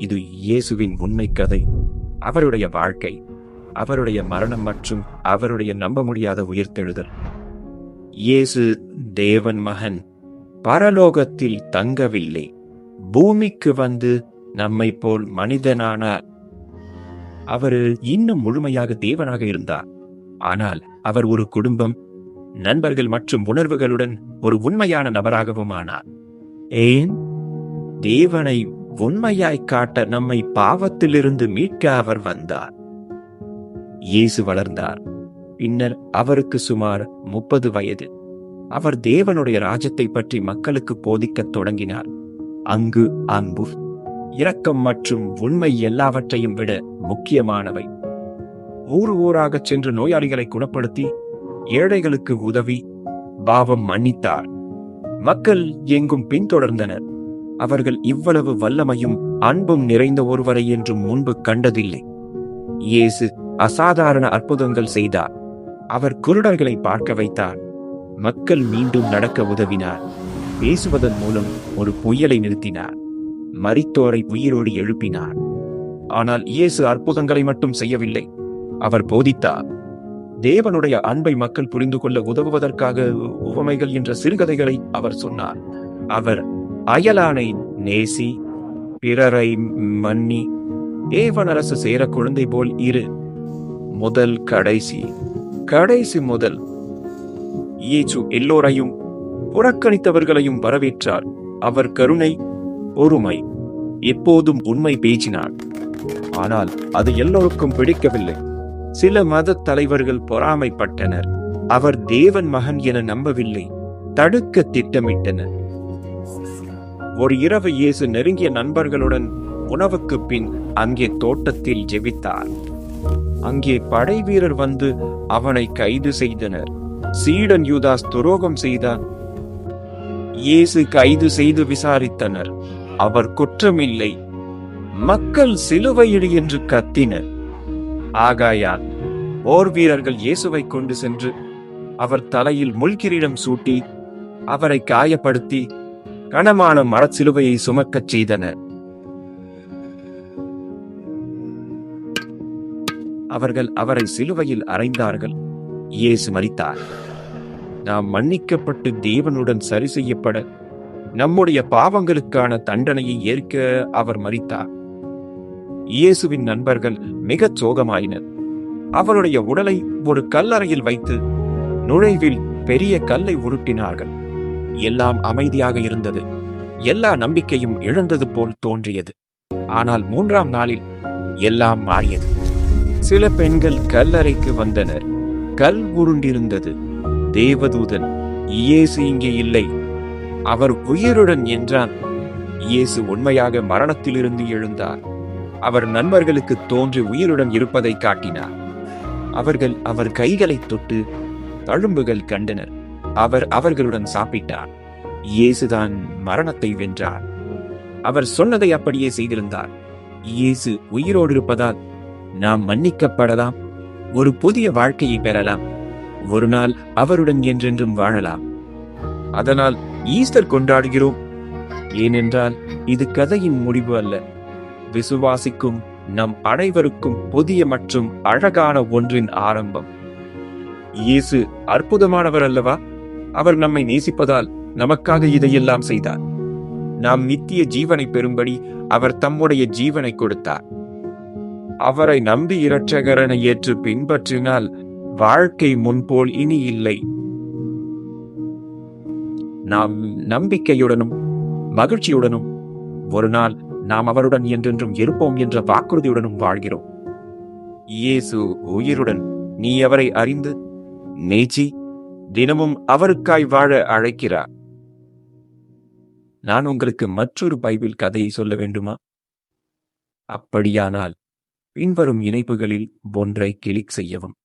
இது இயேசுவின் உண்மை கதை, அவருடைய வாழ்க்கை, அவருடைய மரணம் மற்றும் அவருடைய நம்ப முடியாத உயிர்த்தெழுதல். இயேசு தேவன் மகன் பரலோகத்தில் தங்கவில்லை, பூமிக்கு வந்து நம்மை போல் மனிதனானார். அவர் இன்னும் முழுமையாக தேவனாக இருந்தார். ஆனால் அவர் ஒரு குடும்பம், நண்பர்கள் மற்றும் உணர்வுகளுடன் ஒரு உண்மையான நபராகவும் ஆனார். ஏன்? தேவனை உண்மையாய் காட்ட, நம்மை பாவத்திலிருந்து மீட்க அவர் வந்தார். இயேசு வளர்ந்தார். பின்னர் அவருக்கு சுமார் 30 வயது. அவர் தேவனுடைய ராஜ்யத்தை பற்றி மக்களுக்கு போதிக்கத் தொடங்கினார். அங்கு அன்பு, இரக்கம் மற்றும் உண்மை எல்லாவற்றையும் விட முக்கியமானவை. ஊர் ஊராகச் சென்று நோயாளிகளை குணப்படுத்தி, ஏழைகளுக்கு உதவி, பாவம் மன்னித்தார். மக்கள் எங்கும் பின்தொடர்ந்தனர். அவர்கள் இவ்வளவு வல்லமையும் அன்பும் நிறைந்த ஒருவரை என்றும் முன்பு கண்டதில்லை. இயேசு அசாதாரண அற்புதங்கள் செய்தார். அவர் குருடர்களை பார்க்க வைத்தார், மக்கள் மீண்டும் நடக்க உதவினார், பேசுவதன் மூலம் ஒரு புயலை நிறுத்தினார், மரித்தோரை உயிரோடு எழுப்பினார். ஆனால் இயேசு அற்புதங்களை மட்டும் செய்யவில்லை, அவர் போதித்தார். தேவனுடைய அன்பை மக்கள் புரிந்து கொள்ள உதவுவதற்காக உவமைகள் என்ற சிறுகதைகளை அவர் சொன்னார். அவர் அயலானை நேசி, பிறரை மன்னி, தேவன் அரசு சேர குழந்தை போல் இரு, முதல் கடைசி, கடைசி முதல். இயேசு எல்லோரையும் புறக்கணித்தவர்களையும் வரவேற்றார். அவர் கருணை, பொறுமை, எப்போதும் உண்மை பேசினார். ஆனால் அது எல்லோருக்கும் பிடிக்கவில்லை. சில மத தலைவர்கள் பொறாமைப்பட்டனர். அவர் தேவன் மகன் என நம்பவில்லை, தடுக்க திட்டமிட்டனர். ஒரு இரவு இயேசு நெருங்கிய நண்பர்களுடன் உணவுக்கு பின் அங்கே தோட்டத்தில் ஜெபித்தார். அங்கே படை வீரர் வந்து அவனை கைது செய்தனர். சீடன் யூதாஸ் துரோகம் செய்தான். இயேசு கைது செய்து விசாரித்தனர். அவர் குற்றமில்லை. மக்கள் சிலுவையிடு என்று கத்தினர். ஆகாயால் போர் வீரர்கள் இயேசுவை கொண்டு சென்று அவர் தலையில் முள்கிரீடம் சூட்டி அவரை காயப்படுத்தி கனமான மரச்சிலுவையை சுமக்கச் செய்தனர். அவர்கள் அவரை சிலுவையில் அறைந்தார்கள். இயேசு மரித்தார். நாம் மன்னிக்கப்பட்டு தேவனுடன் சரி செய்யப்பட, நம்முடைய பாவங்களுக்கான தண்டனையை ஏற்க அவர் மரித்தார். இயேசுவின் நண்பர்கள் மிகச் சோகமாயினர். அவருடைய உடலை ஒரு கல்லறையில் வைத்து நுழைவில் பெரிய கல்லை உருட்டினார்கள். எல்லாம் அமைதியாக இருந்தது. எல்லா நம்பிக்கையும் இழந்தது போல் தோன்றியது. ஆனால் 3ஆம் நாளில் எல்லாம் மாறியது. சில பெண்கள் கல்லறைக்கு வந்தனர். கல் உருண்டிருந்தது. தேவதூதன், இயேசு இங்கே இல்லை, அவர் உயிருடன் என்றான். இயேசு உண்மையாக மரணத்திலிருந்து எழுந்தார். அவர் நண்பர்களுக்கு தோன்றி உயிருடன் இருப்பதை காட்டினார். அவர்கள் அவர் கைகளை தொட்டு தழும்புகள் கண்டனர். அவர் அவர்களுடன் சாப்பிட்டார். இயேசுதான் மரணத்தை வென்றார். அவர் சொன்னதை அப்படியே செய்திருந்தார். இயேசு உயிரோடு இருப்பதால் நாம் மன்னிக்கப்படலாம், ஒரு புதிய வாழ்க்கையை பெறலாம், ஒரு நாள் அவருடன் என்றென்றும் வாழலாம். அதனால் ஈஸ்டர் கொண்டாடுகிறோம். ஏனென்றால் இது கதையின் முடிவு அல்ல, விசுவாசிக்கும் நம் அனைவருக்கும் புதிய மற்றும் அழகான ஒன்றின் ஆரம்பம். இயேசு அற்புதமானவர் அல்லவா? அவர் நம்மை நேசிப்பதால் நமக்காக இதையெல்லாம் செய்தார். நாம் நித்திய ஜீவனை பெறும்படி அவர் தம்முடைய ஜீவனை கொடுத்தார். அவரை நம்பி இரட்சகரனை ஏற்று பின்பற்றினால் வாழ்க்கை முன்போல் இனி இல்லை. நாம் நம்பிக்கையுடனும் மகிழ்ச்சியுடனும் ஒரு நாள் நாம் அவருடன் என்றென்றும் இருப்போம் என்ற வாக்குறுதியுடனும் வாழ்கிறோம். இயேசு உயிருடன். நீ அவரை அறிந்து நேசி தினமும் அவருக்காய் வாழ அழைக்கிறார். நான் உங்களுக்கு மற்றொரு பைபிள் கதையை சொல்ல வேண்டுமா? அப்படியானால் பின்வரும் இணைப்புகளில் ஒன்றை கிளிக் செய்யவும்.